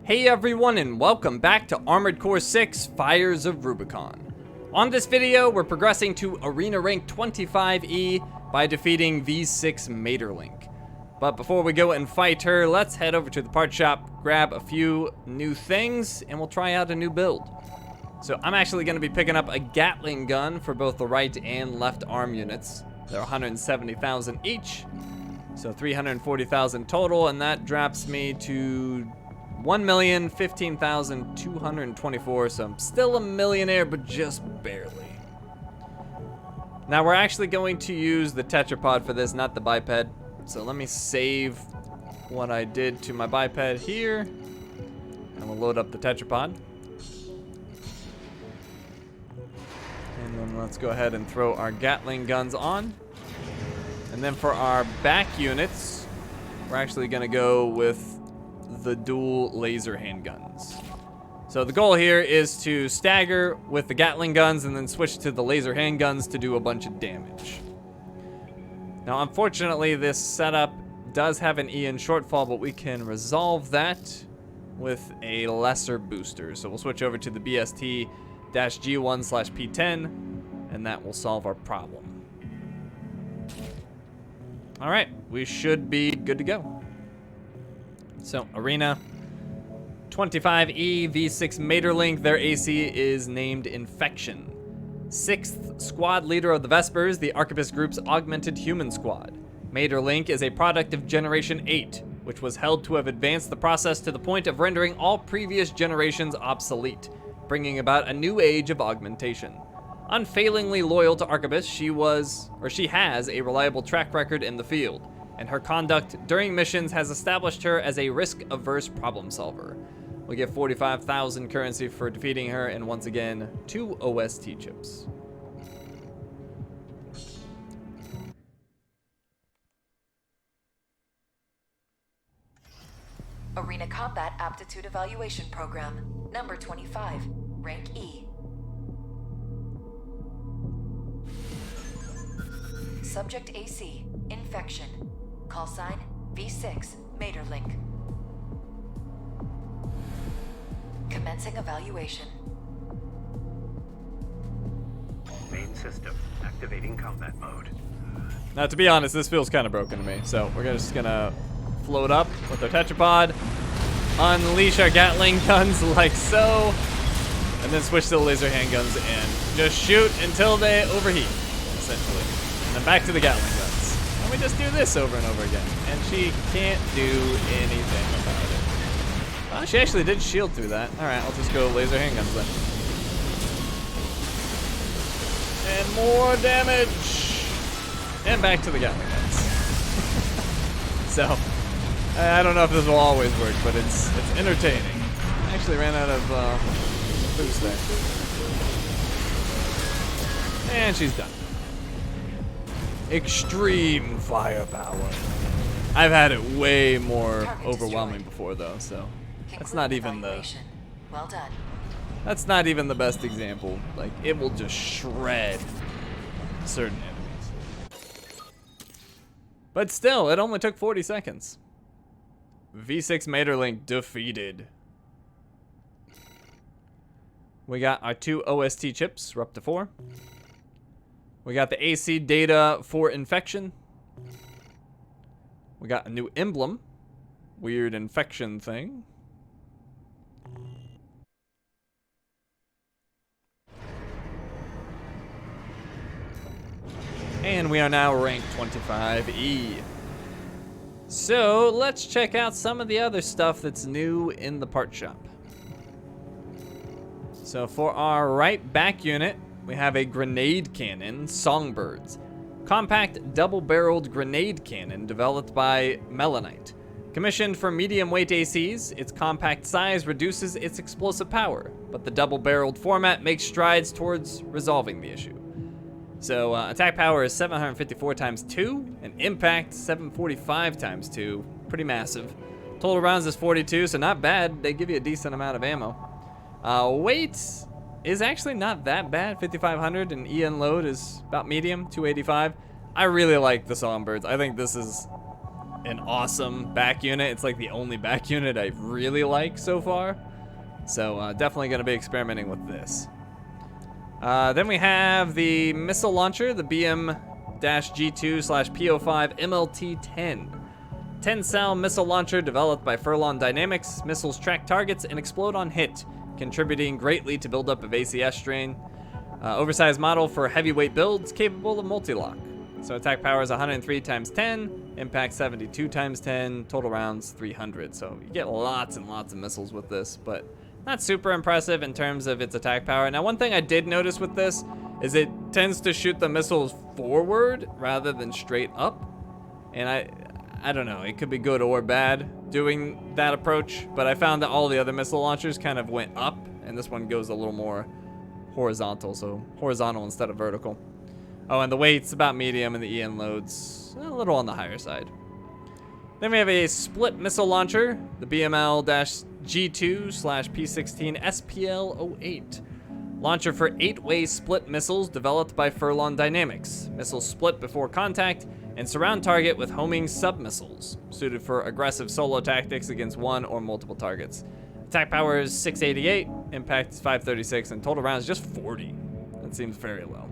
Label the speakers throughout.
Speaker 1: Hey everyone, and welcome back to Armored Core 6 Fires of Rubicon. On this video, we're progressing to Arena Rank 25E by defeating V.VI Maeterlinck. But before we go and fight her, let's head over to the part shop, grab a few new things, and we'll try out a new build. So I'm actually going to be picking up a Gatling gun for both the right and left arm units. They're 170,000 each, so 340,000 total, and that drops me to 1,015,224, so I'm still a millionaire, but just barely. Now we're actually going to use the tetrapod for this, not the biped. So let me save what I did to my biped here, and we'll load up the tetrapod. And then let's go ahead and throw our Gatling guns on. And then for our back units, we're actually gonna go with the dual laser handguns. So the goal here is to stagger with the Gatling guns and then switch to the laser handguns to do a bunch of damage. Now unfortunately this setup does have an EN shortfall, but we can resolve that with a lesser booster. So we'll switch over to the BST-G1/P10 and that will solve our problem. Alright, we should be good to go. So, Arena 25E, V.VI Maeterlinck, their AC is named Infection. 6th Squad Leader of the Vespers, the Arquebus Group's augmented human squad. Maeterlinck is a product of Generation 8, which was held to have advanced the process to the point of rendering all previous generations obsolete, bringing about a new age of augmentation. Unfailingly loyal to Arquebus, she has a reliable track record in the field, and her conduct during missions has established her as a risk-averse problem solver. We get 45,000 currency for defeating her, and once again, 2 OST chips.
Speaker 2: Arena Combat Aptitude Evaluation Program, number 25, rank E. Subject AC, Infection. Call sign, V.VI Maeterlinck. Commencing evaluation.
Speaker 3: Main system, activating combat mode.
Speaker 1: Now to be honest, this feels kind of broken to me, so we're just gonna float up with our tetrapod, unleash our Gatling guns like so, and then switch to the laser handguns and just shoot until they overheat, essentially. And then back to the Gatling guns. And we just do this over and over again. And she can't do anything about it. Well, she actually did shield through that. Alright, I'll just go laser handguns then. And more damage! And back to the Gatling guns. So, I don't know if this will always work, but it's entertaining. I actually ran out of boost there. And she's done. Extreme firepower. I've had it way more overwhelming before though, so that's not even the
Speaker 2: well done.
Speaker 1: That's not even the best example. Like, it will just shred certain enemies. But still, it only took 40 seconds. V.VI Maeterlinck defeated. We got our 2 OST chips, we're up to 4. We got the AC data for Infection. We got a new emblem. Weird infection thing. And we are now ranked 25E. So let's check out some of the other stuff that's new in the part shop. So for our right back unit, we have a grenade cannon, Songbirds. Compact double-barreled grenade cannon developed by Melanite. Commissioned for medium-weight ACs, its compact size reduces its explosive power, but the double-barreled format makes strides towards resolving the issue. So attack power is 754 times 2, and impact 745 times 2. Pretty massive. Total rounds is 42, so not bad. They give you a decent amount of ammo. Weight is actually not that bad, 5,500, and EN load is about medium, 285. I really like the Songbirds. I think this is an awesome back unit. It's like the only back unit I really like so far. So definitely going to be experimenting with this. Then we have the missile launcher, the BM-G2/PO5 MLT-10. 10-cell missile launcher developed by Furlong Dynamics. Missiles track targets and explode on hit, contributing greatly to buildup of ACS strain. Oversized model for heavyweight builds, capable of multi-lock. So attack power is 103 times 10, impact 72 times 10, total rounds 300. So you get lots and lots of missiles with this, but not super impressive in terms of its attack power. Now, one thing I did notice with this is it tends to shoot the missiles forward rather than straight up. And I don't know, it could be good or bad doing that approach, but I found that all the other missile launchers kind of went up, and this one goes a little more horizontal, so horizontal instead of vertical. Oh, and the weight's about medium, and the EN load's a little on the higher side. Then we have a split missile launcher, the BML-G2/P16 SPL-08. Launcher for 8-way split missiles developed by Furlong Dynamics. Missiles split before contact and surround target with homing submissiles, suited for aggressive solo tactics against one or multiple targets. Attack power is 688, impact is 536, and total rounds just 40. That seems very low.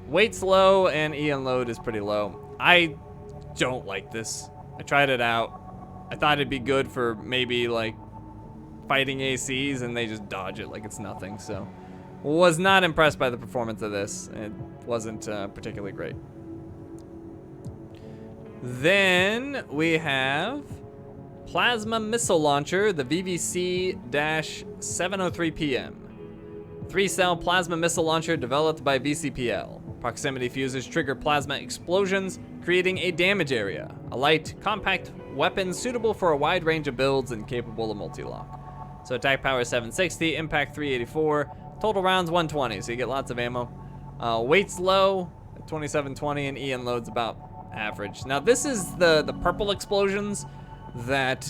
Speaker 1: Weight's low, and EN load is pretty low. I don't like this. I tried it out. I thought it'd be good for maybe like fighting ACs, and they just dodge it like it's nothing. So was not impressed by the performance of this. It wasn't particularly great. Then we have plasma missile launcher, the VVC-703PM. 3-cell plasma missile launcher developed by VCPL. Proximity fuses trigger plasma explosions, creating a damage area. A light, compact weapon suitable for a wide range of builds and capable of multi-lock. So attack power is 760, impact 384, total rounds 120, so you get lots of ammo. Weight's low, at 2720, and EN load's about average. Now this is the purple explosions that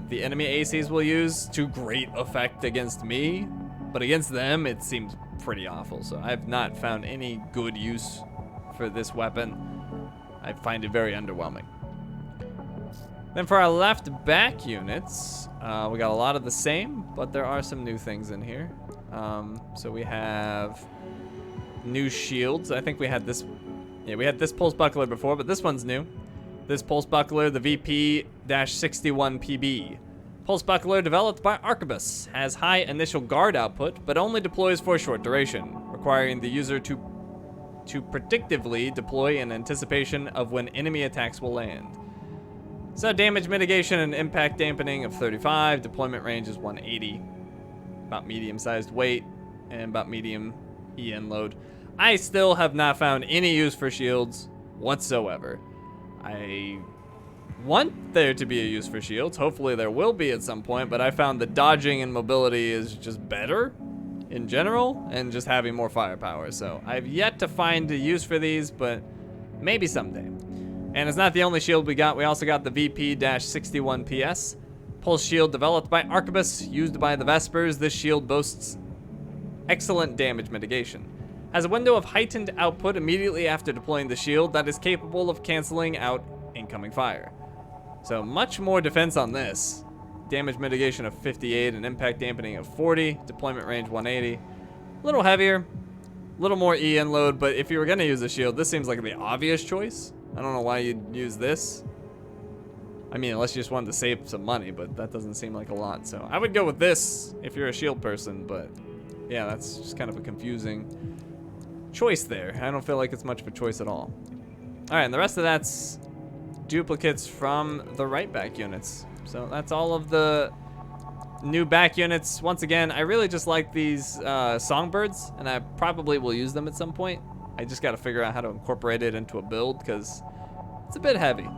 Speaker 1: the enemy ACs will use to great effect against me, but against them it seems pretty awful. So I've not found any good use for this weapon. I find it very underwhelming. Then for our left back units, we got a lot of the same, but there are some new things in here. So we have new shields. I think we had this. Yeah, we had this pulse buckler before, but this one's new. This pulse buckler, the VP-61PB. Pulse buckler developed by Arquebus, has high initial guard output, but only deploys for a short duration, requiring the user to predictively deploy in anticipation of when enemy attacks will land. So damage mitigation and impact dampening of 35, deployment range is 180, about medium-sized weight, and about medium EN load. I still have not found any use for shields whatsoever. I want there to be a use for shields. Hopefully there will be at some point, but I found the dodging and mobility is just better in general, and just having more firepower. So I've yet to find a use for these, but maybe someday. And it's not the only shield we got. We also got the VP-61PS. Pulse shield developed by Arquebus, used by the Vespers. This shield boasts excellent damage mitigation. Has a window of heightened output immediately after deploying the shield that is capable of canceling out incoming fire. So much more defense on this. Damage mitigation of 58 and impact dampening of 40. Deployment range 180. A little heavier, a little more EN load, but if you were gonna use a shield, this seems like the obvious choice. I don't know why you'd use this. I mean, unless you just wanted to save some money, but that doesn't seem like a lot. So I would go with this if you're a shield person, but yeah, that's just kind of a confusing choice there. I don't feel like it's much of a choice at all. All right, and the rest of that's duplicates from the right back units. So that's all of the new back units. Once again, I really just like these songbirds, and I probably will use them at some point. I just got to figure out how to incorporate it into a build because it's a bit heavy.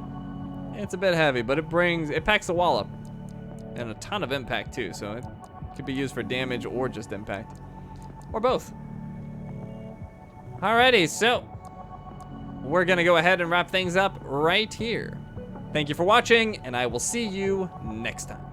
Speaker 1: It's a bit heavy, but it packs a wallop and a ton of impact too. So it could be used for damage or just impact, or both. Alrighty, so we're gonna go ahead and wrap things up right here. Thank you for watching, and I will see you next time.